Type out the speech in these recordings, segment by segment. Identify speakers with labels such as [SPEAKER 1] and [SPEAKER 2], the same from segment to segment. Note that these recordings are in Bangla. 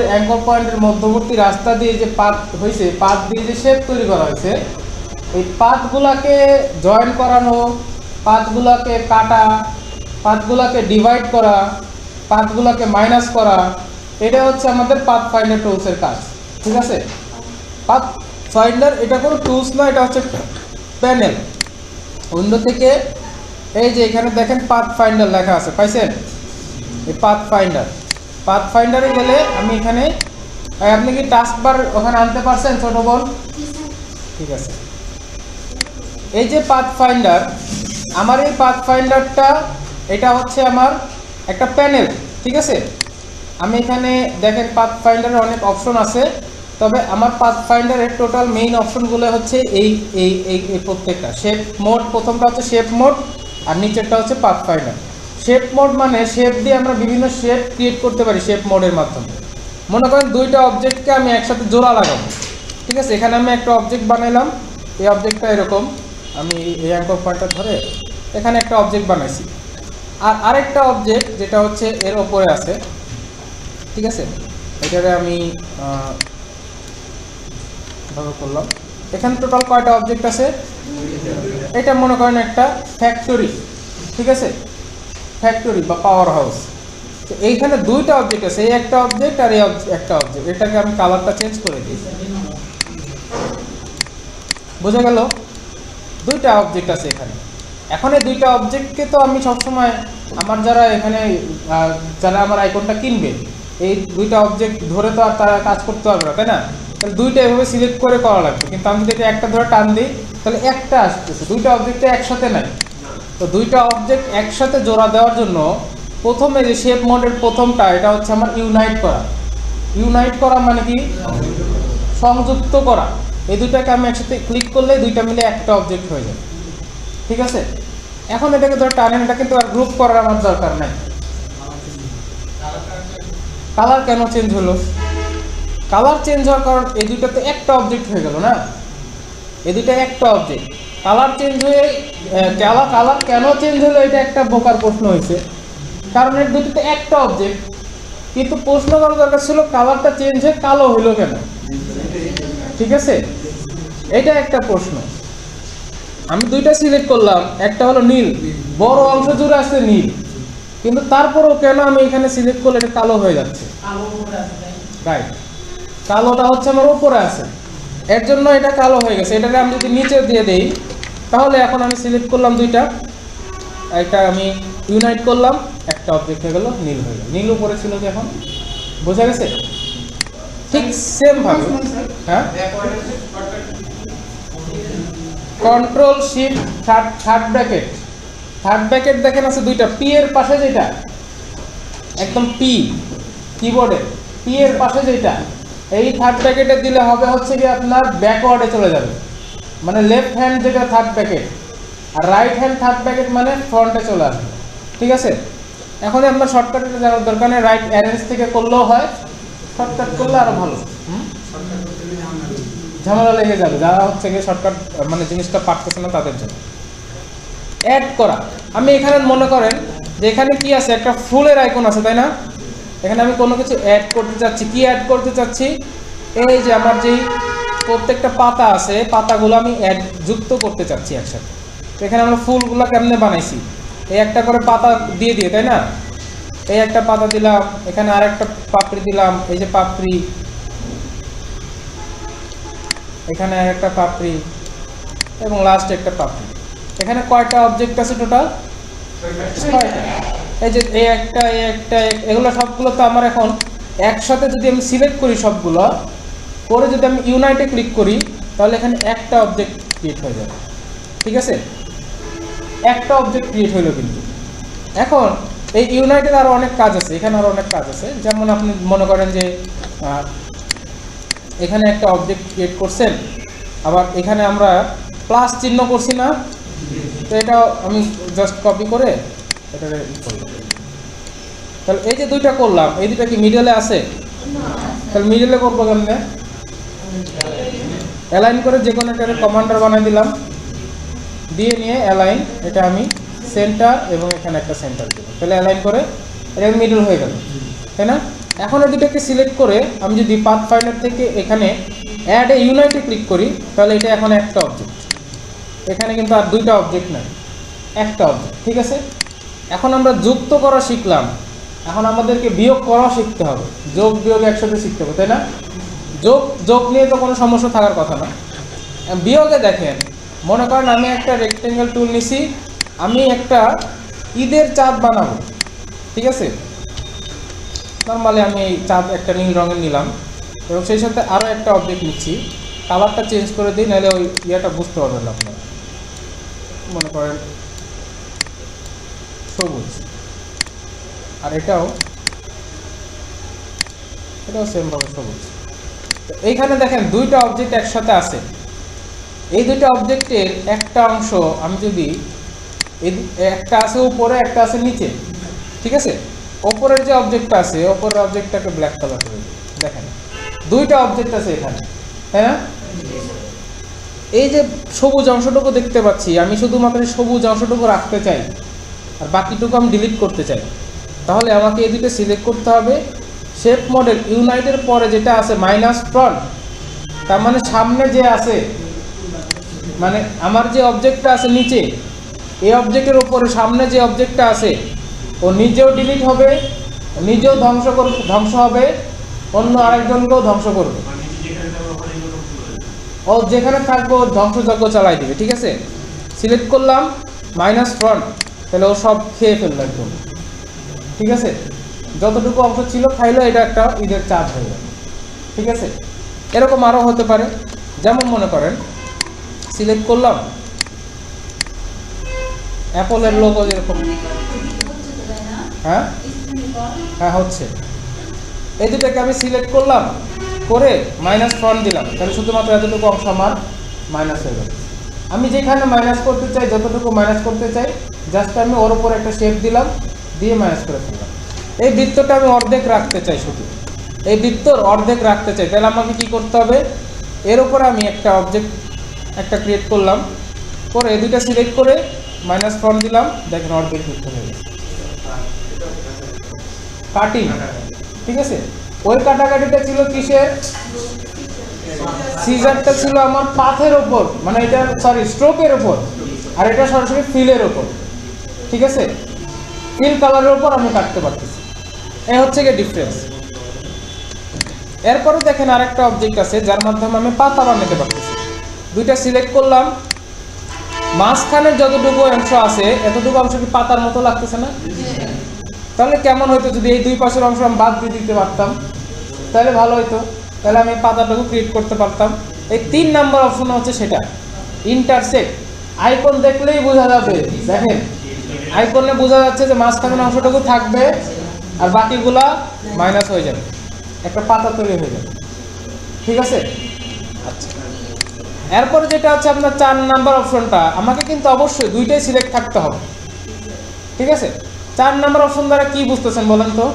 [SPEAKER 1] অ্যাঙ্কর পয়েন্টের মধ্যবর্তী রাস্তা দিয়ে যে পাথ হয়েছে, পাথ দিয়ে যে শেপ তৈরি করা হয়েছে, এই পাথগুলাকে জয়েন করানো, পাথগুলাকে কাটা, পাথগুলাকে ডিভাইড করা, পাথগুলাকে মাইনাস করা, এটা হচ্ছে আমাদের পাথ ফাইন্ডার টুলসের কাজ। ঠিক আছে, পাথ ফাইন্ডার এটা কোনো টুলস না, এটা হচ্ছে প্যানেল। উইন্ডো থেকে এই যে এখানে দেখেন পাথ ফাইন্ডার লেখা আছে, পাইছেন? এই পাথ ফাইন্ডার, পাথ ফাইন্ডারে গেলে আমি এখানে, আপনি কি টাস্ক বার ওখানে আনতে পারছেন ছোট বোন? ঠিক আছে, এই যে পাথ ফাইন্ডার, আমার এই পাথ ফাইন্ডারটা এটা হচ্ছে আমার একটা প্যানেল। ঠিক আছে, আমি এখানে দেখেন পাথ ফাইন্ডারের অনেক অপশন আছে, তবে আমার পাথ ফাইন্ডারের টোটাল মেইন অপশনগুলো হচ্ছে এই এই এই প্রত্যেকটা। শেপ মোড, প্রথমটা হচ্ছে শেপ মোড, আর নিচেরটা হচ্ছে পাথ ফাইন্ডার। শেপ মোড মানে শেপ দিয়ে আমরা বিভিন্ন শেপ ক্রিয়েট করতে পারি শেপ মোডের মাধ্যমে। মনে করেন দুইটা অবজেক্টকে আমি একসাথে জোড়া লাগাবো। ঠিক আছে, এখানে আমি একটা অবজেক্ট বানাইলাম, এই অবজেক্টটা এরকম, আমি এই অ্যাঙ্কর পয়েন্টটা ধরে এখানে একটা অবজেক্ট বানাইছি, আর আরেকটা অবজেক্ট যেটা হচ্ছে এর ওপরে আছে। ঠিক আছে, এটারে আমি ভাবে করলাম। এখানে টোটাল কয়টা অবজেক্ট আছে? এটা মনে করেন একটা ফ্যাক্টরি। ঠিক আছে, ফ্যাক্টরি বা পাওয়ার হাউস। তো এইখানে দুইটা অবজেক্ট আছে, এই একটা অবজেক্ট আর এই একটা অবজেক্ট। এটাকে আমি কালারটা চেঞ্জ করে দিই, বোঝা গেল? দুইটা অবজেক্ট আছে এখানে। এখন এই দুইটা অবজেক্টকে তো আমি সবসময় আমার যারা এখানে যারা আমার আইকনটা কিনবে, এই দুইটা অবজেক্ট ধরে তো আর তারা কাজ করতে পারবে না, তাই না? তাহলে দুইটা এভাবে সিলেক্ট করে করা লাগবে। কিন্তু আমি যদি একটা ধরে টান দিই তাহলে একটা আসতেছে, দুইটা অবজেক্টে একসাথে নাই। তো দুইটা অবজেক্ট একসাথে জোড়া দেওয়ার জন্য প্রথমে যে শেপ মোডের প্রথমটা, এটা হচ্ছে আমার ইউনাইট করা। ইউনাইট করা মানে কি? সংযুক্ত করা। এই দুইটাকে আমি একসাথে ক্লিক করলে দুইটা মিলে একটা অবজেক্ট হয়ে যায়। ঠিক আছে, এখন এটাকে ধরে টানেন, এটা কিন্তু আর গ্রুপ করার আমার দরকার নাই। কালার কেন চেঞ্জ হলো? কালার চেঞ্জ হওয়ার কারণ এই দুইটাতে একটা অবজেক্ট হয়ে গেল না, এই দুইটা একটা অবজেক্ট। কালার চেঞ্জ হয়ে কালার কেন চেঞ্জ হলো, এটা একটা বোকার প্রশ্ন হয়েছে। কারণ এর দুটোতে একটা অবজেক্ট, কিন্তু প্রশ্ন করার দরকার ছিল কালারটা চেঞ্জ হয়ে কালো হইলো কেন। ঠিক আছে, এটা একটা প্রশ্ন। আমি দুইটা সিলেক্ট করলাম, একটা হলো নীল, বড় অংশ জুড়ে আছে নীল, কিন্তু তারপরেও কেন আমি এখানে সিলেক্ট করলে এটা কালো হয়ে যাচ্ছে? রাইট, কালোটা হচ্ছে আমার উপরে আছে, এর জন্য এটা কালো হয়ে গেছে। এটাকে আমি যদি নিচে দিয়ে দেই, তাহলে এখন আমি সিলেক্ট করলাম দুইটা, একটা আমি ইউনাইট করলাম, একটা অবজেক্ট হয়ে গেল, নীল হয়ে গেল। নীল উপরে ছিল যে, এখন বোঝা গেছে? ঠিক সেম ভাবে, হ্যাঁ, control shift third bracket, third bracket দেখেন আছে দুইটা, পি এর পাশে যেটা একদম পি কিবোর্ডে, পি এর পাশে যেটা, এই থার্ড ব্র্যাকেটে দিলে হবে হচ্ছে কি আপনার ব্যাকওয়ার্ডে চলে যাবে, মানে লেফট হ্যান্ড যেটা থার্ড ব্র্যাকেট, আর রাইট হ্যান্ড থার্ড ব্র্যাকেট মানে ফ্রন্টে চলে আসবে। ঠিক আছে, এখন আপনার শর্টকাটে যাওয়ার দরকার নেই, রাইট অ্যারেঞ্জ থেকে করলেও হয়, শর্টকাট করলে আরো ভালো। ঝামেলা লেগে যাবে যারা হচ্ছে গিয়ে শর্টকাট মানে জিনিসটা পারতেছে না তাদের জন্য। অ্যাড করা, আমি এখানে মনে করেন যে এখানে কি আছে, একটা ফুলের আইকন আছে, তাই না? এখানে আমি কোনো কিছু অ্যাড করতে চাচ্ছি। কি অ্যাড করতে চাচ্ছি? এই যে আমার যেই প্রত্যেকটা পাতা আছে, পাতাগুলো আমি যুক্ত করতে চাচ্ছি একসাথে। এখানে আমরা ফুলগুলো কেমনে বানাইছি, এই একটা করে পাতা দিয়ে দিয়ে, তাই না? এই একটা পাতা দিলাম, এখানে আরেকটা পাপড়ি দিলাম, এই যে পাপড়ি, এখানে আরেকটা পাপড়ি, এবং লাস্ট একটা পাপড়ি। এখানে কয়টা অবজেক্ট আছে টোটাল? 6টা। এই যে এই একটা, এগুলো সবগুলো তো আমার এখন একসাথে যদি আমি সিলেক্ট করি সবগুলো করে, যদি আমি ইউনাইটে ক্লিক করি, তাহলে এখানে একটা অবজেক্ট ক্রিয়েট হয়ে যাবে। ঠিক আছে, একটা অবজেক্ট ক্রিয়েট হইলো। কিন্তু এখন এই ইউনাইটের আরো অনেক কাজ আছে, এখানে আরো অনেক কাজ আছে। যেমন আপনি মনে করেন যে এখানে একটা অবজেক্ট ক্রিয়েট করছেন, আবার এখানে আমরা প্লাস চিহ্ন করছি না, তো এটা আমি জাস্ট কপি করে এটা করলাম। তাহলে এই যে দুইটা করলাম, এই দুইটা কি মিডলে আছে? তাহলে মিডলে করবো কেমনে? অ্যালাইন করে যে কোনো একটা কমান্ডার বানিয়ে দিলাম, দিয়ে নিয়ে অ্যালাইন, এটা আমি সেন্টার এবং এখানে একটা সেন্টার দেবো, তাহলে অ্যালাইন করে এটা মিডল হয়ে গেল, তাই না? এখন এই দুটোকে সিলেক্ট করে আমি যদি পাথ ফাইন্ডার থেকে এখানে অ্যাড এ ইউনাইটে ক্লিক করি, তাহলে এটা এখন একটা অবজেক্ট। এখানে কিন্তু আর দুইটা অবজেক্ট নাই, একটা অবজেক্ট। ঠিক আছে, এখন আমরা যুক্ত করা শিখলাম, এখন আমাদেরকে বিয়োগ করা শিখতে হবে। যোগ বিয়োগ একসাথে শিখতে হবে, তাই না? যোগ নিয়ে তো কোনো সমস্যা থাকার কথা না। বিয়োগে দেখেন, মনে করেন আমি একটা রেক্টেঙ্গেল টুল নিছি, আমি একটা ঈদের চাঁদ বানাবো। ঠিক আছে, নর্মালি আমি এই চাঁদ একটা নীল রঙের নিলাম এবং সেই সাথে আরও একটা অবজেক্ট নিচ্ছি। কালারটা চেঞ্জ করে দিই, নাহলে ওই ইয়েটা বুঝতে পারবেন না আপনারা। মনে করেন সবুজ, আর এটাও সেমভাবে সবুজ। তো এইখানে দেখেন দুইটা অবজেক্ট একসাথে আছে। এই দুইটা অবজেক্টের একটা অংশ আমি যদি একটা আছে উপরে, একটা আছে নিচে। ঠিক আছে, ওপরের যে অবজেক্টটা আছে, ওপরের অবজেক্টটাকে ব্ল্যাক কালার করে দিই। দেখেন দুইটা অবজেক্ট আছে এখানে, তাই না? এই যে সবুজ অংশটুকু দেখতে পাচ্ছি, আমি শুধুমাত্র সবুজ অংশটুকু রাখতে চাই আর বাকিটুকু আমি ডিলিট করতে চাই। তাহলে আমাকে এই দুটো সিলেক্ট করতে হবে। শেপ মডেল ইউনাইটের পরে যেটা আছে মাইনাস ফ্রন্ট, তার মানে সামনে যে আছে, মানে আমার যে অবজেক্টটা আছে নিচে, এই অবজেক্টের উপরে সামনে যে অবজেক্টটা আছে ও নিজেও ডিলিট হবে, নিজেও ধ্বংস হবে, অন্য আরেকজনকেও ধ্বংস করবে। ও যেখানে থাকবো ধ্বংসযজ্ঞ চালাই দিবে। ঠিক আছে, সিলেক্ট করলাম মাইনাস ফ্রন্ট, তাহলে ও সব খেয়ে ফেললো একদম। ঠিক আছে, যতটুকু অংশ ছিল খাইলো, এটা একটা ঈদের চাঁদ হয়ে গেল। ঠিক আছে, এরকম আরও হতে পারে। যেমন মনে করেন সিলেক্ট করলাম অ্যাপলের লোগো, যেরকম হ্যাঁ হ্যাঁ হচ্ছে। এই দুটাকে আমি সিলেক্ট করলাম করে মাইনাস ফ্রন্ট দিলাম, তাহলে শুধুমাত্র এতটুকু অংশ আমার মাইনাস হয়ে যাবে। আমি যেখানে মাইনাস করতে চাই, যতটুকু মাইনাস করতে চাই, জাস্ট আমি ওর উপর একটা শেপ দিলাম, দিয়ে মাইনাস করে ফেললাম। এই বৃত্তটা আমি অর্ধেক রাখতে চাই, শুধু এই বৃত্তর অর্ধেক রাখতে চাই, তাহলে আমাকে কি করতে হবে? এর উপরে আমি একটা অবজেক্ট একটা ক্রিয়েট করলাম, করে এই দুইটা সিলেক্ট করে মাইনাস ফ্রন্ট দিলাম, দেখেন অর্ধেক বৃত্ত হয়ে গেছে। কাটিং। ঠিক আছে, ওই কাটাকাটিটা ছিল কিসের? সিজারটা ছিল আমার পাথের ওপর, মানে এটা স্ট্রোকের ওপর, আর এটা সরাসরি ফিলের ওপর। ঠিক আছে, ফিল কালারের ওপর আমি কাটতে পারতেছি। এই হচ্ছে গিয়ে ডিফারেন্স। এরপরে দেখেন আরেকটা অবজেক্ট আছে যার মাধ্যমে আমি পাতা বানাতে পারতেছি। দুইটা সিলেক্ট করলাম, মাঝখানের যতটুকু অংশ আছে এতটুকু অংশ কি পাতার মতো লাগতেছে না? তাহলে কেমন হইতো যদি এই দুই পাশের অংশ আমি বাদ দিয়ে দিতে পারতাম? তাহলে ভালো হইতো, তাহলে আমি পাতাটাকে ক্রিয়েট করতে পারতাম। এই 3 নাম্বার অপশন হচ্ছে সেটা ইন্টারসেক্ট। আইকন দেখলেই বোঝা যাবে, দেখেন আইকনে বোঝা যাচ্ছে যে মাঝখানের অংশটুকু থাকবে আর বাকিগুলা মাইনাস হয়ে যাবে, একটা পাতা তৈরি হয়ে যাবে। ঠিক আছে, আচ্ছা। এরপরে যেটা হচ্ছে আপনার 4 নাম্বার অপশনটা, আমাকে কিন্তু অবশ্যই দুইটাই সিলেক্ট থাকতে হবে। ঠিক আছে, 4 নাম্বার অপশন দ্বারা কি বুঝতেছেন বলেন তো?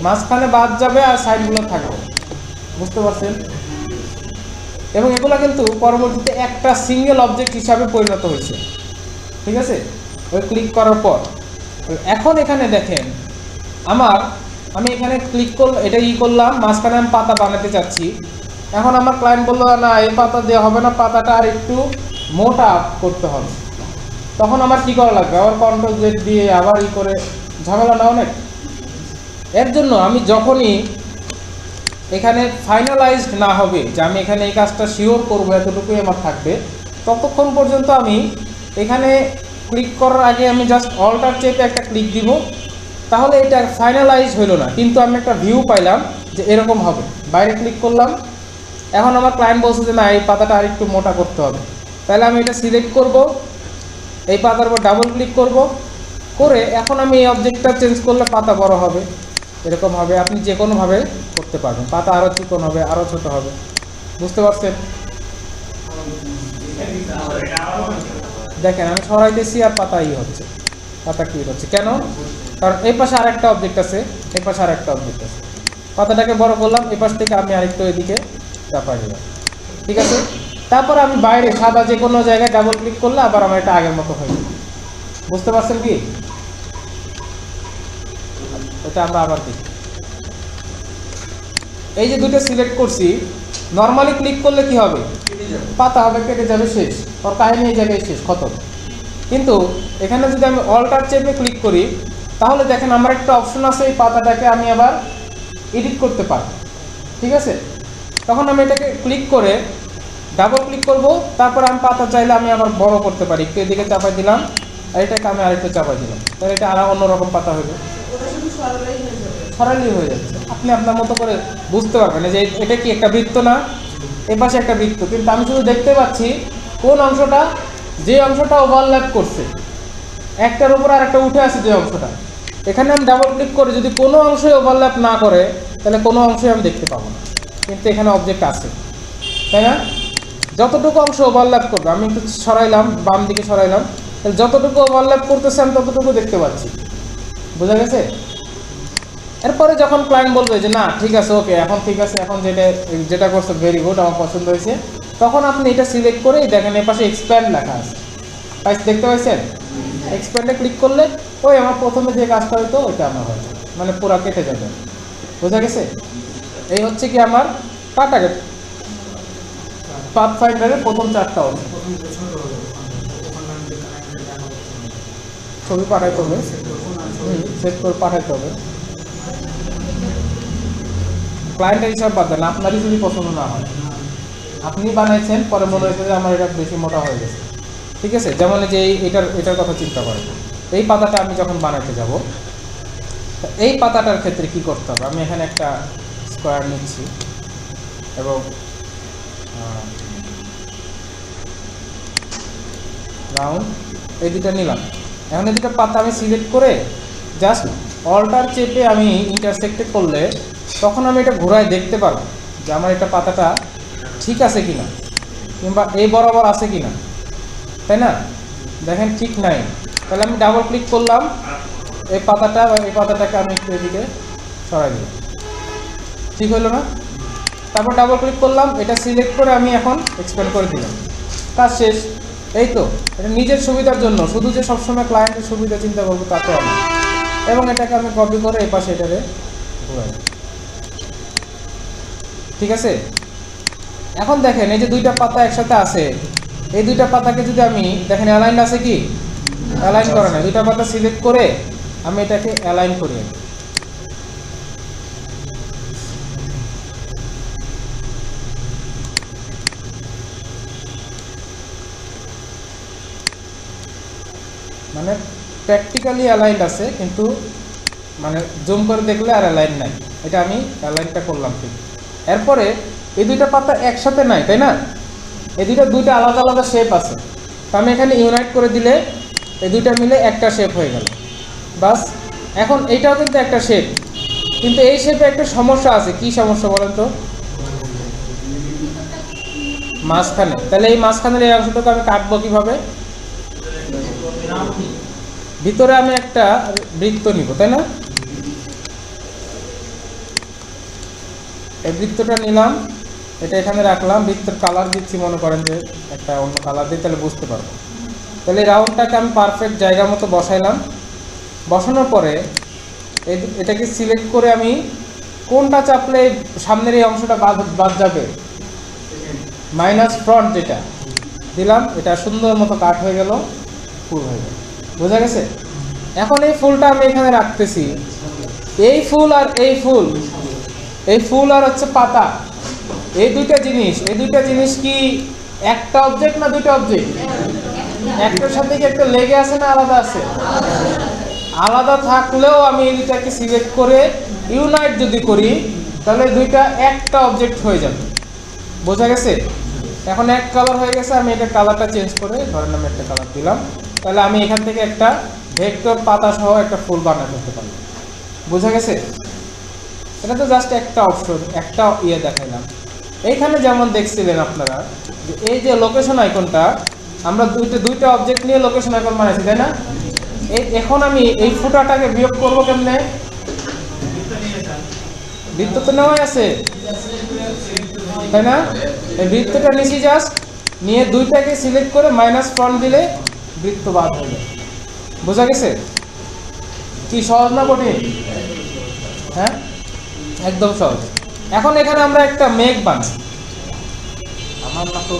[SPEAKER 1] মাঝখানে বাদ যাবে আর সাইডগুলো থাকবে, বুঝতে পারছেন? এবং এগুলো কিন্তু পরবর্তীতে একটা সিঙ্গেল অবজেক্ট হিসাবে পরিণত হয়েছে। ঠিক আছে, ওই ক্লিক করার পর এখন এখানে দেখেন আমি এখানে ক্লিক করলাম, এটা করলাম, মাঝখানে আমি পাতা বানাতে চাচ্ছি। এখন আমার ক্লায়েন্ট বললো না, এই পাতা দেওয়া হবে না, পাতাটা আর একটু মোটা করতে হবে। তখন আমার কি করা লাগবে? আবার কন্ট্রোল জেড দিয়ে আবার করে ঝামেলা না অনেক। এর জন্য আমি যখনই এখানে ফাইনালাইজড না হবে যে আমি এখানে এই কাজটা শিওর করবো, এতটুকুই আমার থাকবে, ততক্ষণ পর্যন্ত আমি এখানে ক্লিক করার আগে আমি জাস্ট অল্টার চেপে একটা ক্লিক দিব, তাহলে এটা ফাইনালাইজ হইল না, কিন্তু আমি একটা ভিউ পাইলাম যে এরকম হবে। বাইরে ক্লিক করলাম, এখন আমার ক্লায়েন্ট বলছে যে না, এই পাতাটা আর একটু মোটা করতে হবে, তাহলে আমি এটা সিলেক্ট করব, এই পাতার উপর ডাবল ক্লিক করব, করে এখন আমি এই অবজেক্টটা চেঞ্জ করলে পাতা বড় হবে, এরকম হবে। আপনি যে কোনোভাবে করতে পারবেন, পাতা আরও চিকন হবে, আরও ছোট হবে, বুঝতে পারছেন? দেখেন আমি সরাইতেছি আর পাতা হচ্ছে, পাতা ক্লিক হচ্ছে কেন? কারণ এই পাশে আরেকটা অবজেক্ট আছে, এই পাশে আরেকটা অবজেক্ট আছে। পাতাটাকে বড় করলাম, এই পাশ থেকে আমি আরেকটু এদিকে চাপাই দিলাম। ঠিক আছে, তারপর আমি বাইরে সাদা যে কোনো জায়গায় ডাবল ক্লিক করলে আবার আমার এটা আগের মতো হয়ে যাবে। বুঝতে পারছেন কি? এটা আমরা আবার দেখি। এই যে দুটো সিলেক্ট করছি, নর্মালি ক্লিক করলে কি হবে, পাতা হবে, কেটে যাবে, শেষ, ওর কাহিনী এই জায়গায় শেষ, খতম। কিন্তু এখানে যদি আমি অল্টার চেপে ক্লিক করি, তাহলে দেখেন আমার একটা অপশন আছে, এই পাতাটাকে আমি আবার এডিট করতে পারি। ঠিক আছে, তখন আমি এটাকে ক্লিক করে ডাবল ক্লিক করব, তারপর আমি পাতা চাইলে আমি আবার বড় করতে পারি, একটু এদিকে চাপাই দিলাম, আর এটাকে আমি আরেকটু চাপাই দিলাম, তাহলে এটা আর অন্যরকম পাতা হবে, সরাসরি হয়ে যাচ্ছে। আপনি আপনার মতো করে বুঝতে পারবেন যে এটা কি একটা বৃত্ত না, এ পাশে একটা বৃত্ত, কিন্তু আমি শুধু দেখতে পাচ্ছি কোন অংশটা, যে অংশটা ওভারল্যাপ করছে একটার উপর আর একটা উঠে আসে যে অংশটা, এখানে আমি ডাবল ক্লিক করে যদি কোনো অংশই ওভারল্যাপ না করে, তাহলে কোনো অংশই আমি দেখতে পাবো না, কিন্তু এখানে অবজেক্ট আছে, তাই না? যতটুকু অংশ ওভারল্যাপ করবে, আমি একটু সরাইলাম, বাম দিকে সরাইলাম, তাহলে যতটুকু ওভারল্যাপ করতেছে আমি ততটুকু দেখতে পাচ্ছি। বোঝা গেছে? এরপরে যখন ক্লায়েন্ট বলবে যে না ঠিক আছে, ওকে, এখন ঠিক আছে, এখন যেটা করছে ভেরি গুড, আমার পছন্দ হয়েছে, তখন আপনি এটা সিলেক্ট করে দেখেন এর পাশে এক্সপ্যান্ড লেখা আছে, দেখতে পাচ্ছেন? এক্সপ্যান্ডে ক্লিক করলে ওই আমার প্রথমে যে কাজটা হইতো ওইটা আমার হয়ে যাবে, মানে পুরো কেটে যাবে। বোঝা গেছে? এই হচ্ছে কি আমার কাটা পাথফাইন্ডারের প্রথম 4টা অংশ। ছবি পাঠাইতে হবে, সেট করে পাঠাইতে হবে, ক্লায়েন্টের হিসাব বাদ দেন, আপনারই যদি পছন্দ না হয়, আপনি বানাইছেন, পরে মনে হয়েছে যে আমার এটা বেশি মোটা হয়ে গেছে। ঠিক আছে, যেমন যে এটার কথা চিন্তা করেন, এই পাতাটা আমি যখন বানাইতে যাব, এই পাতাটার ক্ষেত্রে কি করতে হবে, আমি এখানে একটা স্কোয়ার নিচ্ছি এবং রাউন্ড, এই দুটা নিলাম। এখন এই দুটো পাতা আমি সিলেক্ট করে জাস্ট অল্টার চেপে আমি ইন্টারসেক্টে করলে তখন আমি এটা ঘোরায় দেখতে পারবো যে আমার এটা পাতাটা ঠিক আছে কিনা, কিংবা এই বরাবর আছে কিনা, তাই না? দেখেন ঠিক নাই, তাহলে আমি ডাবল ক্লিক করলাম, এই পাতাটাকে আমি একটু এদিকে সরাই দিলাম, ঠিক হলো না? তারপর ডাবল ক্লিক করলাম, এটা সিলেক্ট করে আমি এখন এক্সপ্যান্ড করে দিলাম, কাজ শেষ। এই তো, এটা নিজের সুবিধার জন্য, শুধু যে সবসময় ক্লায়েন্টের সুবিধা চিন্তা করবো তা তো আমি, এবং এটাকে আমি কপি করে এই পাশে এটারে ঘুরাই। ঠিক আছে, এখন দেখেন এই যে দুইটা পাতা একসাথে আছে, এই দুইটা পাতাকে যদি আমি দেখেন অ্যালাইন আছে কি, অ্যালাইন করে না, দুইটা পাতা সিলেক্ট করে আমি এটাকে অ্যালাইন করি, মানে প্র্যাকটিক্যালি অ্যালাইন্ড আছে, কিন্তু মানে জুম করে দেখলে আর অ্যালাইন নাই, এটা আমি অ্যালাইনটা করলাম ঠিক। এরপরে এই দুইটা পাতা একসাথে নাই, তাই না? এই দুইটা আলাদা আলাদা শেপ আছে, তো আমি এখানে ইউনাইট করে দিলে এই দুইটা মিলে একটা শেপ হয়ে গেল, বাস। এখন এইটাও কিন্তু একটা শেপ, কিন্তু এই শেপে একটা সমস্যা আছে, কি সমস্যা বলেন তো? মাঝখানে, তাহলে এই মাঝখানের এই অংশটাকে আমি কাটবো কিভাবে? ভিতরে আমি একটা বৃত্ত নিব, তাই না? এই বৃত্তটা নিলাম, এটা এখানে রাখলাম, বৃত্তের কালার দিচ্ছি, মনে করেন যে একটা অন্য কালার দিই, তাহলে বুঝতে পারবো। তাহলে এই রাউন্ডটাকে আমি পারফেক্ট জায়গা মতো বসাইলাম, বসানোর পরে এটাকে সিলেক্ট করে আমি কোনটা চাপলে সামনের এই অংশটা বাদ যাবে, মাইনাস ফ্রন্ট যেটা দিলাম, এটা সুন্দর মতো কাট হয়ে গেল, ফুল হয়ে গেল। বোঝা গেছে? এখন এই ফুলটা আমি এখানে রাখতেছি, এই ফুল আর হচ্ছে পাতা, এই দুইটা জিনিস কি একটা অবজেক্ট না দুইটা অবজেক্ট? একটার সাথে কি একটা লেগে আছে না আলাদা আছে? আলাদা থাকলেও আমি এই দুইটাকে সিলেক্ট করে ইউনাইট যদি করি, তাহলে দুইটা একটা অবজেক্ট হয়ে যাবে। বোঝা গেছে? এখন এক কালার হয়ে গেছে, আমি এটা কালারটা চেঞ্জ করে ধরেন আমি একটা কালার দিলাম, তাহলে আমি এখান থেকে একটা ভেক্টর পাতা সহ একটা ফুল বানাতে করতে পারবো। বোঝা গেছে? এটা তো জাস্ট একটা অপশন, একটা দেখাইলাম। এইখানে যেমন দেখছিলেন আপনারা যে এই যে লোকেশন আইকনটা, আমরা দুইটা অবজেক্ট নিয়ে লোকেশন আইকন বানাইছি, তাই না? এখন আমি এই ফুটাটাকে বিয়োগ করবো কেমনে? বৃত্ত তো নেওয়াই আছে, তাই না? এই বৃত্তটা নিচে জাস্ট নিয়ে দুইটাকে সিলেক্ট করে মাইনাস ফ্রন্ট দিলে বৃত্ত বাদ হয়ে যায়। বোঝা গেছে? কি সহজ না কঠিন? হ্যাঁ, একদম সহজ। এখন এখানে আমরা একটা মেঘ বানাই। আমার না তো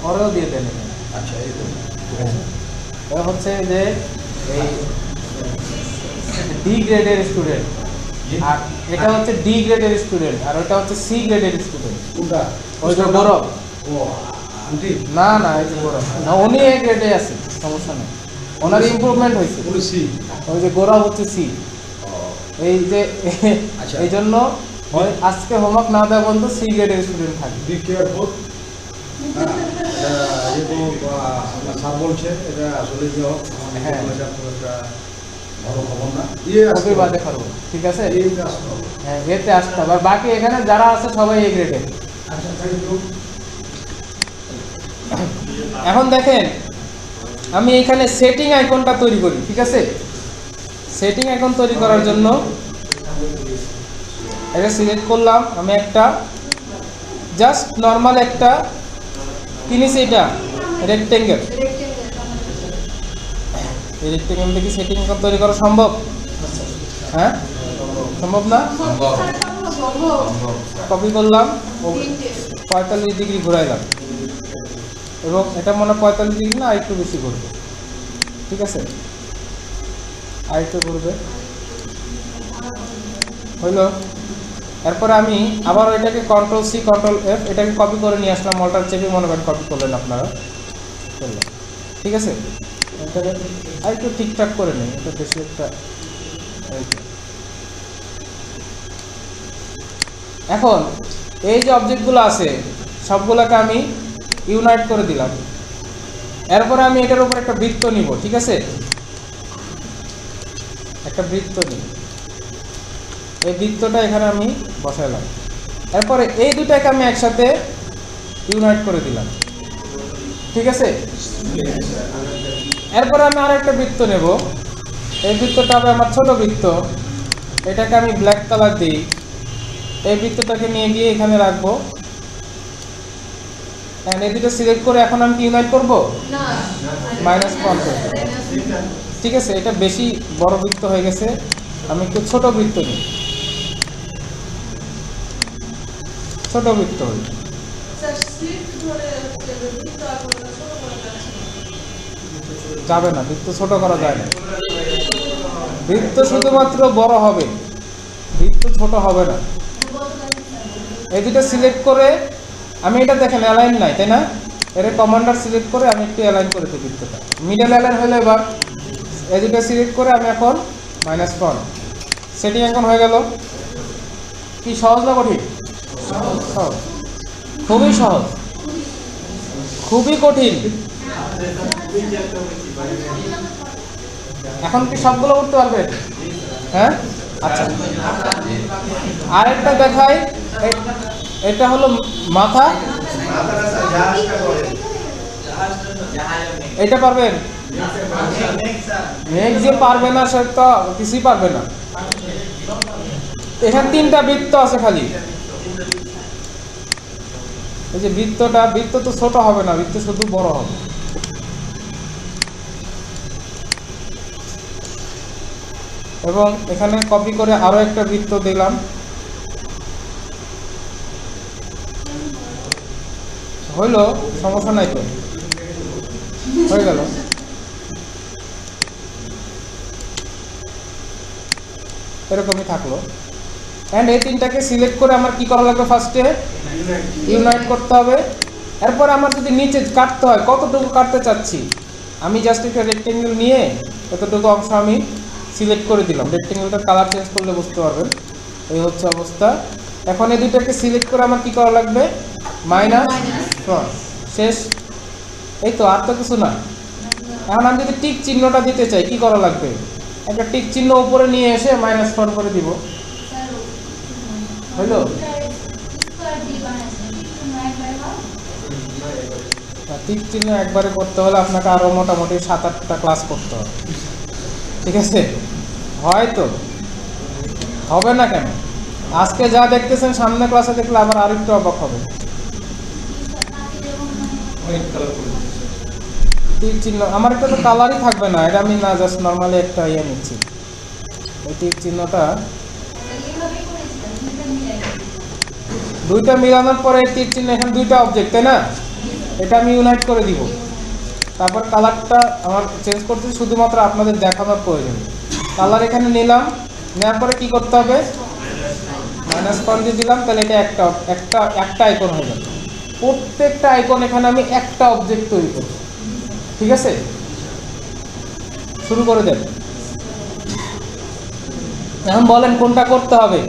[SPEAKER 1] ওরেও দিয়ে দেন এখানে।
[SPEAKER 2] আচ্ছা, এই তো
[SPEAKER 1] এটা হচ্ছে যে এই ডি গ্রেডের স্টুডেন্ট, আর এটা হচ্ছে ডি গ্রেডের স্টুডেন্ট, আর ওটা হচ্ছে সি গ্রেডের স্টুডেন্ট।
[SPEAKER 2] কোনটা?
[SPEAKER 1] ওই যে গৌরব।
[SPEAKER 2] ও আন্টি,
[SPEAKER 1] না না, এই যে গৌরব না, উনি এ গ্রেডে আছে, সমস্যা নেই, ওনার ইমপ্রুভমেন্ট হয়েছে।
[SPEAKER 2] উনি সি।
[SPEAKER 1] ওই যে গৌরব হচ্ছে সি। এই যে
[SPEAKER 2] আচ্ছা।
[SPEAKER 1] এই জন্য ওই আজকে হোমওয়ার্ক না দেওয়া পর্যন্ত সি গ্রেডের স্টুডেন্ট থাকে।
[SPEAKER 2] Be careful. আপনার স্যার বলছে এটা আসলে যে
[SPEAKER 1] হ্যাঁ।
[SPEAKER 2] একটা ভালো খবর না।
[SPEAKER 1] খুবই বাজে খবর, ঠিক আছে?
[SPEAKER 2] এতে আসতে হবে।
[SPEAKER 1] হ্যাঁ, এতে আসতে হবে। আর বাকি এখানে যারা আছে সবাই এ গ্রেডের।
[SPEAKER 2] আচ্ছা, থ্যাংক ইউ।
[SPEAKER 1] এখন দেখেন, আমি এখানে সেটিং আইকনটা তৈরি করি, ঠিক আছে? সেটিং আইকন তৈরি করার জন্য এটা সিলেক্ট করলাম। আমি একটা জাস্ট নর্মাল একটা কিনেছি, এটা রেক্টেঙ্গেল। এই রেক্টেঙ্গেল থেকে সেটিং আইকন তৈরি করা সম্ভব? হ্যাঁ, সম্ভব না? কপি করলাম, 45 ডিগ্রি ঘুরাইলাম, এবং এটা মনে হয় 45 ডিগ্রি না, আরেকটু বেশি ঘুরবে, ঠিক আছে? আরেকটু ঘুরবে, হইলো। এরপরে আমি আবার এটাকে কন্ট্রোল সি কন্ট্রোল এফ, এটাকে কপি করে নিয়ে আসলাম, অল্টার চেপে মনে করেন কপি করলেন আপনারা, করলেন, ঠিক আছে? এটাকে আরেকটু ঠিকঠাক করে নিই, এটা বেশি একটা। এখন এই যে অবজেক্টগুলো আছে সবগুলোকে আমি ইউনাইট করে দিলাম। এরপরে আমি এটার উপর একটা বৃত্ত নিব, ঠিক আছে? একটা বৃত্ত নিই, এই বৃত্তটা এখানে আমি বসাইলাম। এরপরে এই দুটাকে আমি একসাথে ইউনাইট করে দিলাম, ঠিক আছে? এরপরে আমি আর একটা বৃত্ত নেব, এই বৃত্তটা হবে আমার ছোট বৃত্ত, এটাকে আমি ব্ল্যাক কালার দিই। এই বৃত্তটাকে নিয়ে গিয়ে এখানে রাখবো, এই দুটো সিলেক্ট করে এখন আমি ইউনাইট করব, -1 করব, ঠিক আছে? এটা বেশি বড় বৃত্ত হয়ে গেছে, আমি একটু ছোট বৃত্ত নিই, ছোট বৃত্ত হই। যাবে না, বৃত্ত ছোট করা যায় না, বৃত্ত শুধুমাত্র বড় হবে, বৃত্ত ছোট হবে না। এই দুটো সিলেক্ট করে আমি, এটা দেখেন অ্যালাইন নাই, তাই না? এর কমান্ডার সিলেক্ট করে আমি একটু অ্যালাইন করে দিই বৃত্তটা, মিডল অ্যালাইন হলো। এবার এই দুটো সিলেক্ট করে আমি এখন -1 সেটিং এখন হয়ে গেল। কি সহজ না কঠিন? সহজ, খুবই সহজ, খুবই কঠিন। এখন কি সবগুলো করতে পারবে? হ্যাঁ, আচ্ছা। আরেকটা দেখাই, এটা হলো মাথা, এটা পারবেন? মেঘ যে পারবে না সে তো কিছুই পারবে না। এখানে 3টা বৃত্ত আছে খালি, এই যে বৃত্তটা, বৃত্ত তো ছোট হবে না, বৃত্ত শুধু বড় হবে। এবং এখানে কপি করে আরো একটা বৃত্ত দিলাম, হইলো, সমস্যা নাই তো, হয়ে গেল। এরকমই থাকলো। এন্ড এই 3টাকে সিলেক্ট করে আমার কি করা লাগবে? ফার্স্টে ইউনাইট করতে হবে। এরপর আমার যদি নিচে কাটতে হয়, কতটুকু কাটতে চাচ্ছি, আমি জাস্ট একটা রেক্টেঙ্গেল নিয়ে এতটুকু অংশ আমি সিলেক্ট করে দিলাম। রেক্টেঙ্গেলটার কালার চেঞ্জ করলে বুঝতে পারবেন। এই হচ্ছে অবস্থা। এখন এই দুইটাকে সিলেক্ট করে আমার কি করা লাগবে? -1 শেষ। এই তো, আর তো কিছু না। এখন আমি যদি টিক চিহ্নটা দিতে চাই, কি করা লাগবে? একটা টিক চিহ্ন উপরে নিয়ে এসে -1 করে দিব, হইলো? টিক চিহ্ন একবারে করতে হলে আপনাকে আরো মোটামুটি 7-8টা ক্লাস করতে হবে, ঠিক আছে? হয়তো হবে না কেন? আজকে যা দেখতেছেন, সামনে ক্লাসে দেখলে আবার আরেকটু অবাক হবে। তীর চিহ্ন আমার একটা তো কালারই থাকবে না, এটা আমি না জাস্ট নর্মালি একটা ইয়ে নিচ্ছি। এই তীর চিহ্নটা দুইটা মিলানোর পরে তীর চিহ্ন, এখানে দুইটা অবজেক্ট তাই না, এটা আমি ইউনাইট করে দিব। তারপর কালারটা আমার চেঞ্জ করতে শুধুমাত্র আপনাদের দেখানোর প্রয়োজন। কালার এখানে নিলাম, নেওয়ার পরে কি করতে হবে, -1 দিয়ে দিলাম, তাহলে এটা একটা আইকন হয়ে যাবে। প্রত্যেকটা আইকন এখানে আমি একটা অবজেক্ট তৈরি করব, ঠিক আছে? শুরু করে দেন। এখন বলেন কোনটা করতে হবে।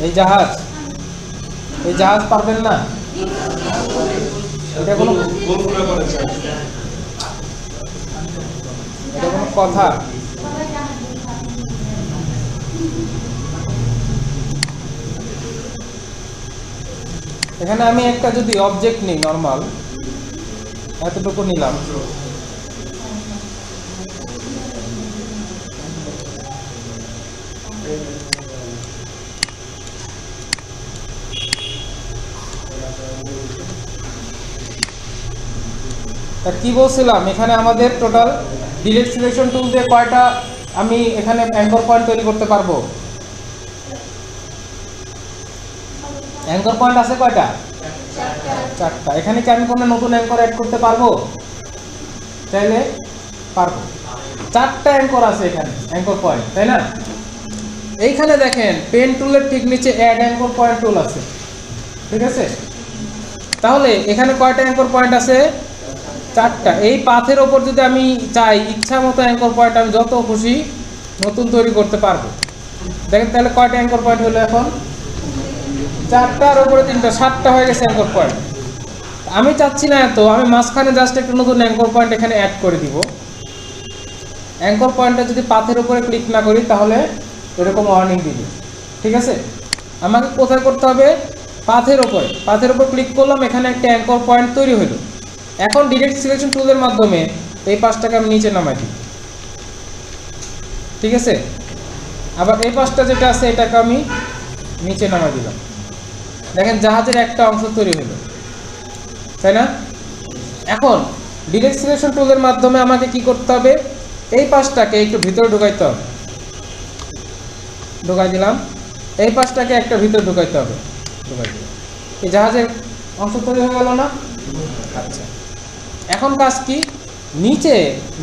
[SPEAKER 1] এই জাহাজ, এই জাহাজ পারবেন না, এটা কোনো কথা? এখানে আমি একটা যদি অবজেক্ট নিই, নরমাল এতটুকু নিলাম, কি বলছিলাম, এখানে আমাদের টোটাল ডিরেক্ট সিলেকশন টুল দিয়ে কয়টা আমি এখানে অ্যাঙ্কর পয়েন্ট তৈরি করতে পারবো? অ্যাঙ্কর পয়েন্ট আছে কয়টা? 4টা। এখানে কি আমি কোনো নতুন অ্যাঙ্কর অ্যাড করতে পারবো? চাইলে পারবো। 4টা অ্যাঙ্কর আছে এখানে, অ্যাঙ্কর পয়েন্ট, তাই না? এইখানে দেখেন পেন টুলের ঠিক নিচে অ্যাড অ্যাঙ্কর পয়েন্ট টুল আছে, ঠিক আছে? তাহলে এখানে কয়টা অ্যাঙ্কর পয়েন্ট আছে? 4টা। এই পাথের ওপর যদি আমি চাই ইচ্ছা মতো অ্যাঙ্কর পয়েন্ট আমি যত খুশি নতুন তৈরি করতে পারবো। দেখেন তাহলে কয়টা অ্যাঙ্কর পয়েন্ট হলো এখন? 4টার উপরে 3টা, 7টা হয়ে গেছে অ্যাঙ্কর পয়েন্ট। আমি চাচ্ছি না এত, আমি মাঝখানে জাস্ট একটা নতুন অ্যাঙ্কর পয়েন্ট এখানে অ্যাড করে দিব। অ্যাঙ্কর পয়েন্টটা যদি পাথের উপরে ক্লিক না করি তাহলে এরকম ওয়ার্নিং দিবে, ঠিক আছে? আমাকে কোথায় করতে হবে? পাথের উপরে। পাথের উপর ক্লিক করলাম, এখানে একটা অ্যাঙ্কর পয়েন্ট তৈরি হলো। এখন ডিরেক্ট সিলেকশন টুলের মাধ্যমে এই পাশটাকে আমি নিচে নামাই দিই, ঠিক আছে? আবার এই পাশটা যেটা আছে এটাকে আমি নিচে নামাই দিলাম। দেখেন জাহাজের একটা অংশ তৈরি হলো, তাই না? এখন ডিরেক্ট সিলেকশন টুলের মাধ্যমে আমাকে কি করতে হবে? এই পাশটাকে একটু ভিতরে ঢুকাইতে হবে, ঢুকাই দিলাম। এই পাশটাকে একটা ভিতরে ঢুকাইতে হবে, ঢুকাই দিলাম। এই জাহাজের অংশ তৈরি হয়ে গেল না? আচ্ছা, এখন কাজ কি? নিচে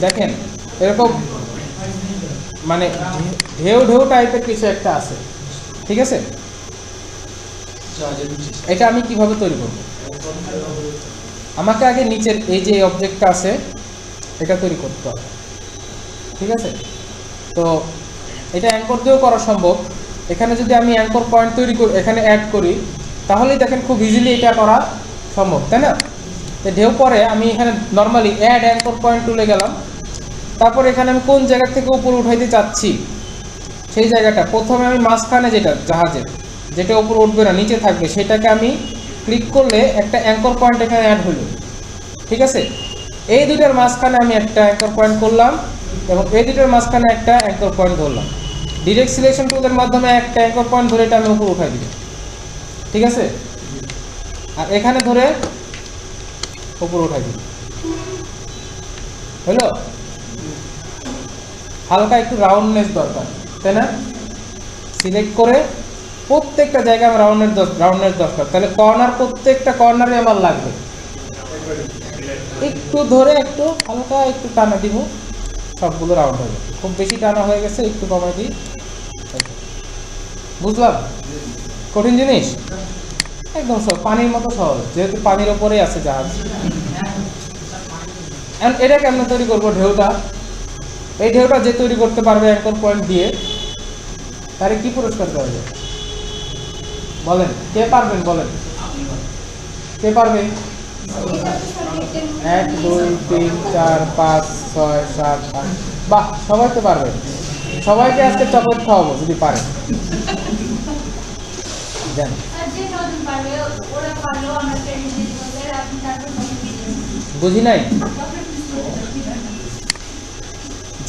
[SPEAKER 1] দেখেন এরকম মানে ঢেউ ঢেউ টাইপের কিছু একটা আছে, ঠিক আছে? এটা আমি কিভাবে তৈরি করব? আমাকে আগে নিচের এই যে অবজেক্টটা আছে এটা তৈরি করতে হবে, ঠিক আছে? তো এটা অ্যাঙ্কর দিয়েও করা সম্ভব। এখানে যদি আমি অ্যাঙ্কর পয়েন্ট তৈরি করি, এখানে অ্যাড করি, তাহলেই দেখেন খুব ইজিলি এটা করা সম্ভব, তাই না? তো ঢেউ পরে আমি এখানে নর্মালি অ্যাড অ্যাঙ্কর পয়েন্ট তুলে গেলাম। তারপর এখানে আমি কোন জায়গা থেকে উপরে উঠাইতে চাচ্ছি সেই জায়গাটা প্রথমে আমি মাঝখানে যেটা জাহাজের যেটা উপরে উঠবে না নিচে থাকবে সেটাকে আমি ক্লিক করলে একটা অ্যাঙ্কর পয়েন্ট এখানে অ্যাড হলো, ঠিক আছে? এই দুইটার মাঝখানে আমি একটা অ্যাঙ্কর পয়েন্ট করলাম এবং এই দুইটার মাঝখানে একটা অ্যাঙ্কর পয়েন্ট ধরলাম। ডিরেক্ট সিলেকশন টুলের মাধ্যমে একটা অ্যাঙ্কর পয়েন্ট ধরে এটা আমি উপরে উঠাই দিই, ঠিক আছে? আর এখানে ধরে উপরে উঠাই দিই, হলো? হালকা একটু রাউন্ডনেস দরকার, তাই না? সিলেক্ট করে প্রত্যেকটা জায়গায় আমার রাউন্ডনেস দরকার, তাহলে কর্নার প্রত্যেকটা কর্নারে আমার লাগবে। একটু ধরে একটু হালকা একটু টানা দিব, সবগুলো রাউন্ড হবে। খুব বেশি টানা হয়ে গেছে, একটু কমাই দিই। বুঝলাম? কঠিন জিনিস একদম সব পানির মতো সহজ, যেহেতু পানির ওপরেই আছে জাহাজ। এটা কেমন তৈরি করবো? ঢেউটা, এই ঢেউটা যে তৈরি করতে পারবে অ্যাঙ্কর পয়েন্ট দিয়ে তারে কি পুরস্কার দেওয়া যায় বলেন? কে পারবেন বলেন? কে পারবে? 1 2 3 4 5 6 7 8। বাহ, সবাই তো পারবে। সবাইকে আজকে চকলেট খাওয়াবো যদি পারে। জান বুঝি নাই।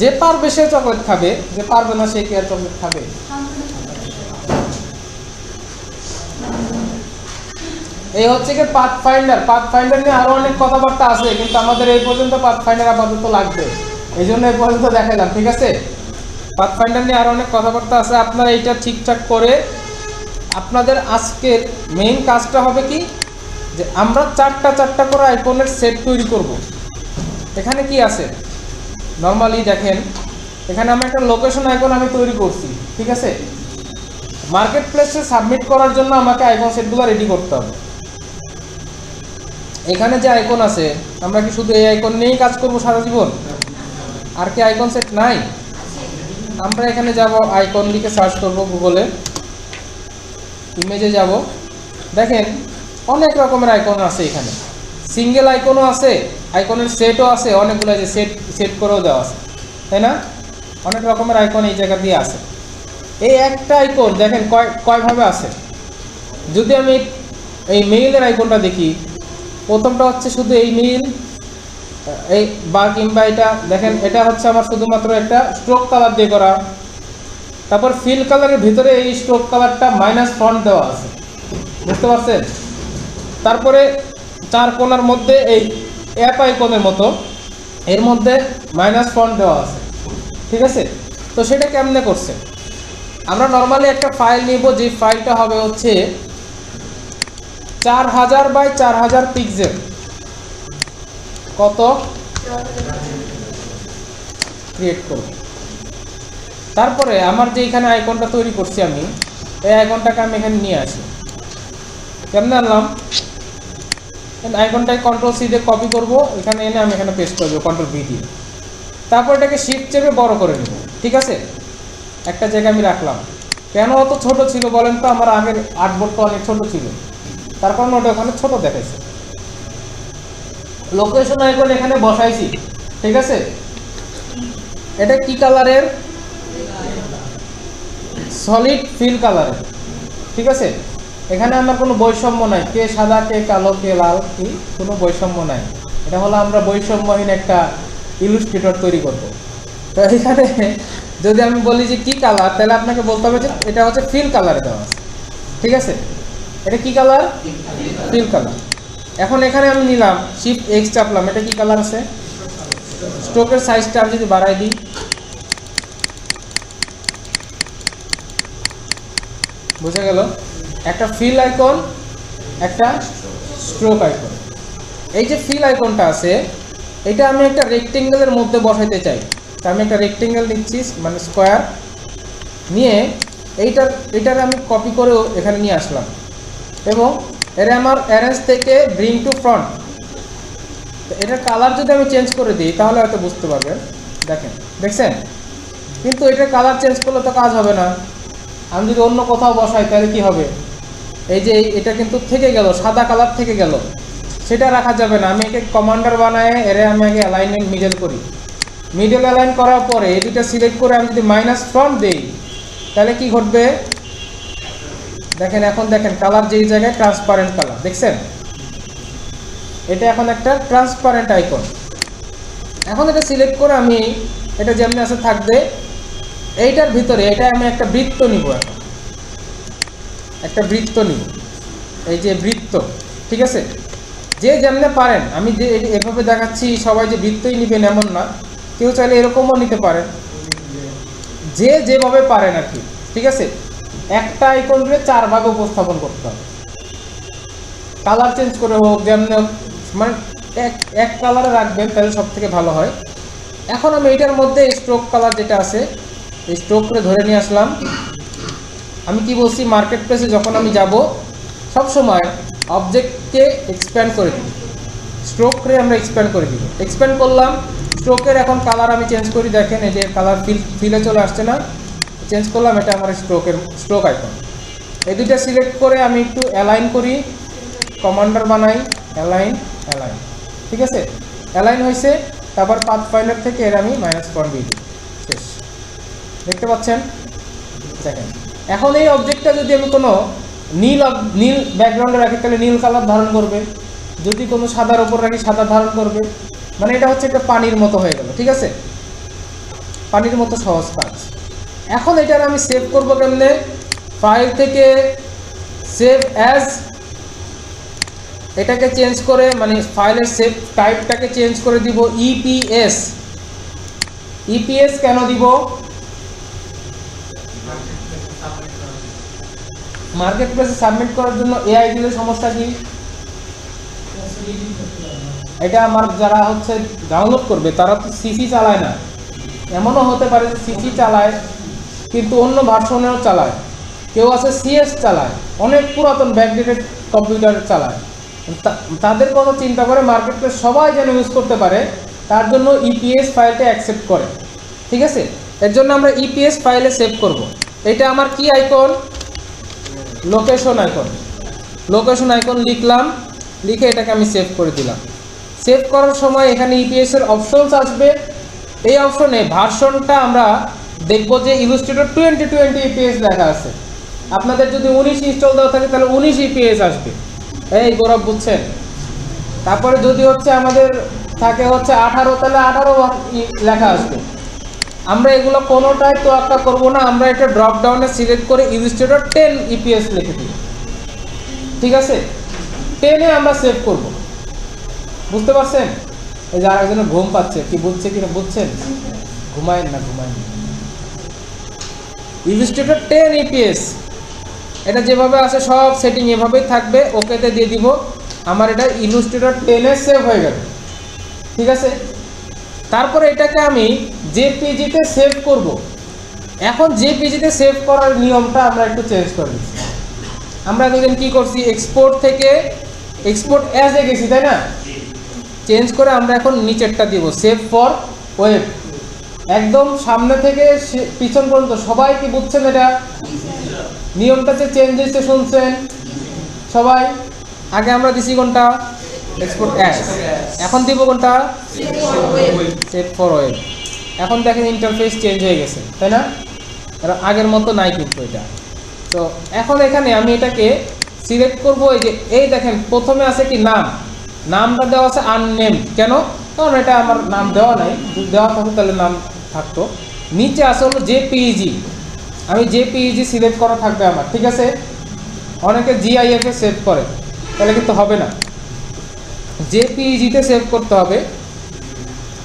[SPEAKER 1] যে পারবে সে চকলেট খাবে, যে পারবে না সে কি আর চকলেট খাবে? এই হচ্ছে কি পাথফাইন্ডার নিয়ে আরো অনেক কথাবার্তা আছে, কিন্তু আমাদের এই পর্যন্ত পাথফাইন্ডার আপাতত লাগবে, এই জন্য এই পর্যন্ত দেখাইলাম। ঠিক আছে, পাথফাইন্ডার নিয়ে আরো অনেক কথাবার্তা আছে। আপনারা এইটা ঠিকঠাক করে আপনাদের আজকের মেইন কাজটা হবে কি, যে আমরা চারটা করে আইকনের সেট তৈরি করব। এখানে কি আছে নর্মালি দেখেন, এখানে আমি একটা লোকেশন আইকন আমি তৈরি করছি। ঠিক আছে, মার্কেট প্লেসে সাবমিট করার জন্য আমাকে আইকন সেটগুলো রেডি করতে হবে। এখানে যে আইকন আছে, আমরা কি শুধু এই আইকন নিয়েই কাজ করব সারা জীবন? আর কি আইকন সেট নাই? আমরা এখানে যাব, আইকন লিখে সার্চ করব গুগলে, ইমেজে যাব, দেখেন অনেক রকমের আইকন আছে এখানে। সিঙ্গেল আইকনও আছে, আইকনের সেটও আছে, অনেকগুলো যে সেট করেও দেওয়া আছে, তাই না? অনেক রকমের আইকন এই জায়গা দিয়ে আছে। এই একটা আইকন দেখেন কয়ভাবে আছে। যদি আমি এই মেইলের আইকনটা দেখি, প্রথমটা হচ্ছে শুধু এই মেইল, এই বা কিংবা এটা দেখেন, এটা হচ্ছে আমার শুধুমাত্র একটা স্ট্রোক কালার দিয়ে করা। তারপর ফিল কালারের ভিতরে এই স্ট্রোক কালারটা মাইনাস ফন্ট দেওয়া আছে, বুঝতে পারছেন? তারপরে চার কোণার মধ্যে এই অ্যাপ আইকনের মতো এর মধ্যে মাইনাস ফন্ট দেওয়া আছে। ঠিক আছে, তো সেটা কেমনে করছে? আমরা নর্মালি একটা ফাইল নিব, যে ফাইলটা হবে হচ্ছে 4000 বাই 4000 পিক্সেল। কত ক্রিয়েট করব। তারপরে আমার যে এখানে আইকনটা তৈরি করছি আমি, এই আইকনটাকে আমি এখানে নিয়ে আসি। কেমনে আনলাম? আইকনটাকে কন্ট্রোল সি দিয়ে কপি করব, এখানে এনে আমি এখানে পেস্ট করবো কন্ট্রোল ভি দিয়ে। তারপর এটাকে শিফট চেপে বড় করে নেব। ঠিক আছে, একটা জায়গায় আমি রাখলাম। কেন অত ছোট ছিল বলেন তো? আমার আগের আর্টবোর্ডটা অনেক ছোট ছিল, তার কারণে ওটা ওখানে ছোট দেখাইছে। লোকেশন আইকন এখানে বসাইছি। ঠিক আছে, এটা কি কালারের? সলিড ফিল কালারের। ঠিক আছে, এখানে আমার কোনো বৈষম্য নাই, কে সাদা কে কালো কে লাল, কি কোনো বৈষম্য নাই। এটা হলো আমরা বৈষম্যহীন একটা ইলুস্ট্রেটর তৈরি করব। তো এখানে যদি আমি বলি যে কি কালার, তাহলে আপনাকে বলতে হবে যে এটা হচ্ছে ফিল কালারে দেওয়া আছে। ঠিক আছে, এটা কি কালার? Fill colour. এখন এখানে আমি নিলাম, শিফট এক্স চাপলাম, এটা কি কালার আছে? স্ট্রোকের সাইজটা আমি যদি বাড়াই দিই, বুঝে গেল? একটা ফিল আইকন, একটা স্ট্রোক আইকন। এই যে ফিল আইকনটা আছে, এটা আমি একটা রেক্টেঙ্গেলের মধ্যে বসাইতে চাই। তা আমি একটা রেক্টেঙ্গেল নিচ্ছি, মানে স্কোয়ার নিয়ে এইটার আমি কপি করেও এখানে নিয়ে আসলাম, এবং এর আমার অ্যারেঞ্জ থেকে ব্রিং টু ফ্রন্ট। এটার কালার যদি আমি চেঞ্জ করে দিই তাহলে হয়তো বুঝতে পারবেন। দেখছেন? কিন্তু এটার কালার চেঞ্জ করলে তো কাজ হবে না। আমি যদি অন্য কোথাও বসাই তাহলে কি হবে? এই যে এটা কিন্তু থেকে গেল, সাদা কালার থেকে গেল, সেটা রাখা যাবে না। আমি একে কমান্ডার বানায় এর আমি আগে অ্যালাইনমেন্ট মিডল করি। মিডল অ্যালাইন করার পরে এই দুটা সিলেক্ট করে আমি যদি মাইনাস ফ্রন্ট দিই তাহলে কি ঘটবে? দেখেন, এখন দেখেন কালার যেই জায়গায় ট্রান্সপারেন্ট কালার, দেখছেন? এটা এখন একটা ট্রান্সপারেন্ট আইকন। এখন এটা সিলেক্ট করে আমি এটা যেমনি আছে থাকবে। এইটার ভিতরে এটা আমি একটা বৃত্ত নিব, এখন একটা বৃত্ত নিব, এই যে বৃত্ত। ঠিক আছে, যে যেমনে পারেন, আমি যে এভাবে দেখাচ্ছি সবাই যে বৃত্তই নিবেন এমন না, কেউ চাইলে এরকমও নিতে পারেন, যে যেভাবে পারেন আর কি। ঠিক আছে, একটা আইকনকে 4 ভাগে উপস্থাপন করতে হবে, কালার চেঞ্জ করে হোক, যেমন মানে এক কালারে রাখবেন তাহলে সব থেকে ভালো হয়। এখন আমি এইটার মধ্যে স্ট্রোক কালার যেটা আছে, এই স্ট্রোক করে ধরে নিয়ে আসলাম। আমি কি বলছি, মার্কেট প্লেসে যখন আমি যাব সবসময় অবজেক্টকে এক্সপ্যান্ড করে দিই, স্ট্রোক করে আমরা এক্সপ্যান্ড করে দিব। এক্সপ্যান্ড করলাম, স্ট্রোকের এখন কালার আমি চেঞ্জ করি, দেখেন এই যে কালার ফিলে চলে আসছে না? চেঞ্জ করলাম, এটা আমার স্ট্রোক আইকন। এই দুইটা সিলেক্ট করে আমি একটু অ্যালাইন করি, কমান্ডার বানাই, অ্যালাইন। ঠিক আছে, অ্যালাইন হয়েছে। তারপর পাথফাইন্ডার থেকে এর আমি মাইনাস ফন্ট দিয়ে দিই, শেষ। দেখতে পাচ্ছেন? দেখেন, এখন এই অবজেক্টটা যদি আমি কোনো নীল ব্যাকগ্রাউন্ডে রাখি তাহলে নীল কালার ধারণ করবে, যদি কোনো সাদার উপর রাখি সাদা ধারণ করবে। মানে এটা হচ্ছে একটা পানির মতো হয়ে গেল। ঠিক আছে, পানির মতো সহজ কাজ। এখন এটার আমি সেভ করব কেমনে? ফাইল থেকে সেভ অ্যাজ এটাকে চেঞ্জ করে মানে ফাইলের সেভ টাইপটাকে চেঞ্জ করে দিব ইপিএস। ইপিএস কেন দিব? মার্কেট প্লেসে সাবমিট করার জন্য এআই দিলে সমস্যা কি? এটা আমার যারা হচ্ছে ডাউনলোড করবে তারা তো সিসি চালায় না, এমনও হতে পারে যে সিসি চালায় কিন্তু অন্য ভার্সনেও চালায়, কেউ আছে সিএস চালায়, অনেক পুরাতন ব্যাকডেটেড কম্পিউটার চালায়। তাদের কথা চিন্তা করে মার্কেট প্লেস সবাই যেন ইউজ করতে পারে তার জন্য ইপিএস ফাইলটা অ্যাকসেপ্ট করে। ঠিক আছে, এর জন্য আমরা ইপিএস ফাইলে সেভ করব। এটা আমার কি icon? Location icon. Location icon লিখলাম, লিখে এটাকে আমি সেভ করে দিলাম। সেভ করার সময় এখানে ইপিএস এর অপশনস আসবে। এই অপশনে ভার্সনটা আমরা দেখব যে ইলাস্ট্রেটর 2020 ইপিএস লেখা আছে। আপনাদের যদি 19 ইনস্টল দেওয়া থাকে তাহলে 19 ইপিএস আসবে। এই গৌরব বুঝছেন? তারপরে যদি হচ্ছে আমাদের থাকে হচ্ছে 18 তাহলে 18 লেখা আসবে। আমরা এগুলো কোনোটাই তোয়াক্কা করব না, আমরা এটা ড্রপ ডাউনে সিলেক্ট করে ইলাস্ট্রেটর 10 ইপিএস লিখে দিই। ঠিক আছে, 10-এ আমরা সেভ করব। বুঝতে পারছেন? এই যে আরেকজনের ঘুম পাচ্ছে, কি বুঝছে কিনা বুঝছেন? ঘুমায়েন না, ঘুমায়েন। ইলাস্ট্রেটর 10 ইপিএস এটা যেভাবে আছে সব সেটিং এভাবেই থাকবে। ওকেতে দিয়ে দিব। আমার এটা ইলাস্ট্রেটর 10-এ সেভ হয়ে গেল। ঠিক আছে, তারপরে এটাকে আমি জেপিজিতে সেভ করব। এখন জেপিজিতে সেভ করার নিয়মটা আমরা একটু চেঞ্জ করে দিচ্ছি। আমরা এতদিন কি করছি, এক্সপোর্ট থেকে এক্সপোর্ট অ্যাজে গেছি, তাই না? চেঞ্জ করে আমরা এখন নিচেরটা দিব, সেভ ফর ওয়েব। একদম সামনে থেকে পিছন পর্যন্ত সবাই কি বুঝছেন? এটা নিয়মটা যে চেঞ্জ হয়েছে শুনছেন সবাই? আগে আমরা দিছি কোনটা? Export as. এখন দিব কোনটা? Save for web. এখন দেখেন ইন্টারফেস চেঞ্জ হয়ে গেছে, তাই না? আগের মতো নাই কিন্তু এটা। তো এখন এখানে আমি এটাকে সিলেক্ট করব। এই দেখেন প্রথমে আছে কি নাম, নামটা দেওয়া আছে আননেম। কেন? কারণ এটা আমার নাম দেওয়া নাই, যদি দেওয়া থাকতো তাহলে নাম থাকতো। নিচে আছে হলো জেপিইজি, আমি জেপিইজি সিলেক্ট করা থাকবে আমার। ঠিক আছে, অনেকে জিআইএফ এ সেভ করে, তাহলে কিন্তু হবে না, জেপিইজিতে সেভ করতে হবে।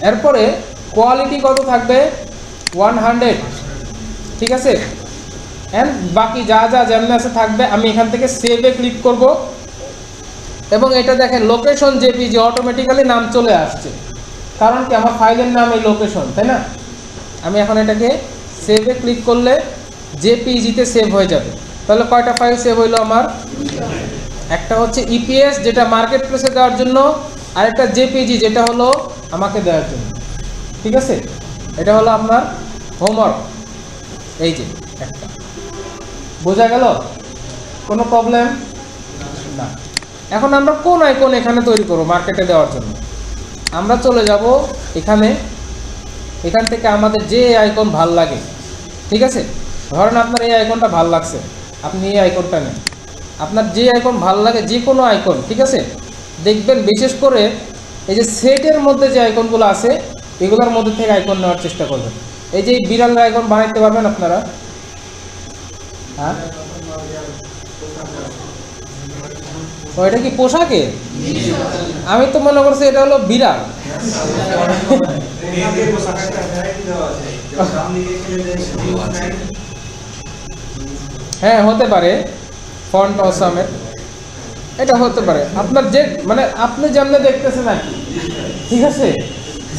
[SPEAKER 1] এরপরে কোয়ালিটি কত থাকবে? 100। ঠিক আছে, অ্যান্ড বাকি যা যা যেমন আছে থাকবে। আমি এখান থেকে সেভে ক্লিক করব এবং এটা দেখেন লোকেশন জেপিজি অটোমেটিক্যালি নাম চলে আসছে, কারণ কি আমার ফাইলের নাম এই লোকেশন, তাই না? আমি এখন এটাকে সেভে ক্লিক করলে জেপিজিতে সেভ হয়ে যাবে। তাহলে কয়টা ফাইল সেভ হইলো আমার? একটা হচ্ছে ইপিএস যেটা মার্কেট প্লেসে দেওয়ার জন্য, আর একটা জেপিজি যেটা হলো আমাকে দেওয়ার জন্য। ঠিক আছে, এটা হলো আপনার হোমওয়ার্ক। এই যে একটা, বোঝা গেল? কোনো প্রবলেম না। এখন আমরা কোন আইকন এখানে তৈরি করব মার্কেটে দেওয়ার জন্য? আমরা চলে যাব এখানে, এখান থেকে আমাদের যে আইকন ভাল লাগে। ঠিক আছে, ধরেন আপনার এই আইকনটা ভাল লাগছে, আপনি এই আইকনটা নেন। আপনার যে আইকন ভাল লাগে, যে কোনো আইকন। ঠিক আছে, দেখবেন বিশেষ করে এই যে সেটের মধ্যে যে আইকনগুলো আছে এগুলোর মধ্যে থেকে আইকন নেওয়ার চেষ্টা করবেন। এই যে বিড়ালের আইকন বানাইতে পারবেন আপনারা? হ্যাঁ, ওইটা কি পোশাকে? আমি তো মনে করছি এটা হলো বিড়াল। হ্যাঁ, হতে পারে ফন্ট অসামের, এটা হতে পারে। আপনার যে মানে আপনি যেমনি দেখতেছেন আর কি, ঠিক আছে,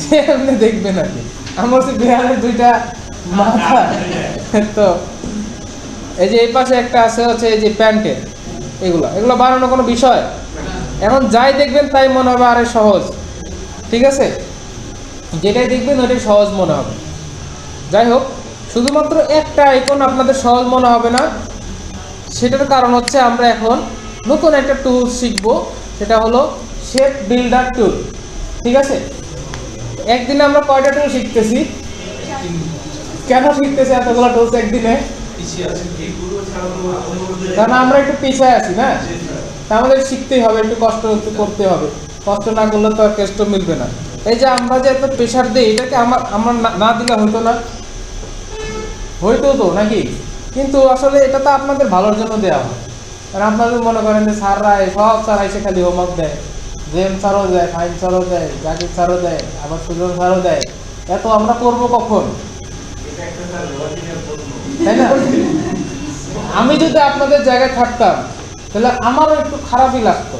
[SPEAKER 1] যে আপনি দেখবেন আর কি। আমার হচ্ছে বিড়ালের দুইটা মাথা। তো এই যে এই পাশে একটা আছে হচ্ছে এই যে প্যান্টের, এগুলো বানানো কোনো বিষয়? এখন যাই দেখবেন তাই মনে হবে আরে সহজ। ঠিক আছে, যেটাই দেখবেন ওইটাই সহজ মনে হবে। যাই হোক, শুধুমাত্র একটা আইকন আপনাদের সহজ মনে হবে না, সেটার কারণ হচ্ছে আমরা এখন নতুন একটা টুল শিখব, সেটা হলো শেপ বিল্ডার টুল। ঠিক আছে, একদিনে আমরা কয়টা টুল শিখতেছি? কেন শিখতেছি এতগুলো টুলস একদিনে? কারণ আমরা একটু পিছিয়ে আছি না, তা আমাদের শিখতেই হবে, একটু কষ্ট করতে হবে। কষ্ট না করলে তো আর কেষ্ট মিলবে না। এই যে আমরা যে এত প্রেশার দিই, এটাকে আমরা না দিলে হইতো না? হইতো তো নাকি? কিন্তু আসলে এটা তো আপনাদের ভালোর জন্য দেওয়া হয়। আর আপনারা যদি মনে করেন যে স্যাররা সব স্যার এসে খালি হোমওয়ার্ক দেয়, জেম স্যারও দেয়, ফাইন স্যারও দেয়, জাকির স্যারও দেয়, আবার সুজন স্যারও দেয়, এত আমরা করবো কখন? তাই না? আমি যদি আপনাদের জায়গায় থাকতাম তাহলে আমারও একটু খারাপই লাগতো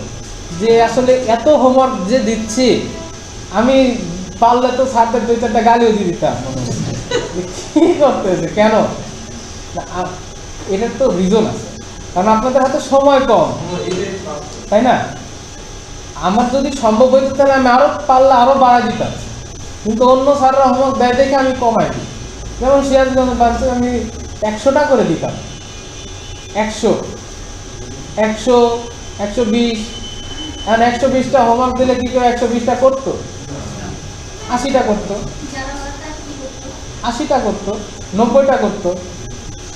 [SPEAKER 1] যে আসলে এত হোমওয়ার্ক যে দিচ্ছি, আমি পারলে তো স্যারদের 2-4টা গালিও দিয়ে দিতাম। কি করতেছে কেন? এটার তো রিজন আছে, কারণ আপনাদের হাতে সময় কম, তাই না? আমার যদি সম্ভব হইতো তাহলে আমি আরো পারলে আরো বাড়াই দিতাম, কিন্তু অন্য স্যাররা হোমওয়ার্ক দেয় দেখে আমি কমাই দিই। যেমন সিরাজগঞ্জ ব্রাঞ্চে আমি 100টা করে দিতাম, 100, 100, 120। এখন 120টা হোমওয়ার্ক দিলে কি করে 120টা করতো? 80টা করতো, 80টা করতো, 90টা করতো।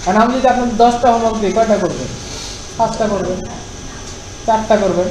[SPEAKER 1] আর আমি যদি আপনার 10টা হোমওয়ার্ক দিই, কয়টা করবেন? 5টা করবেন, 4টা করবেন।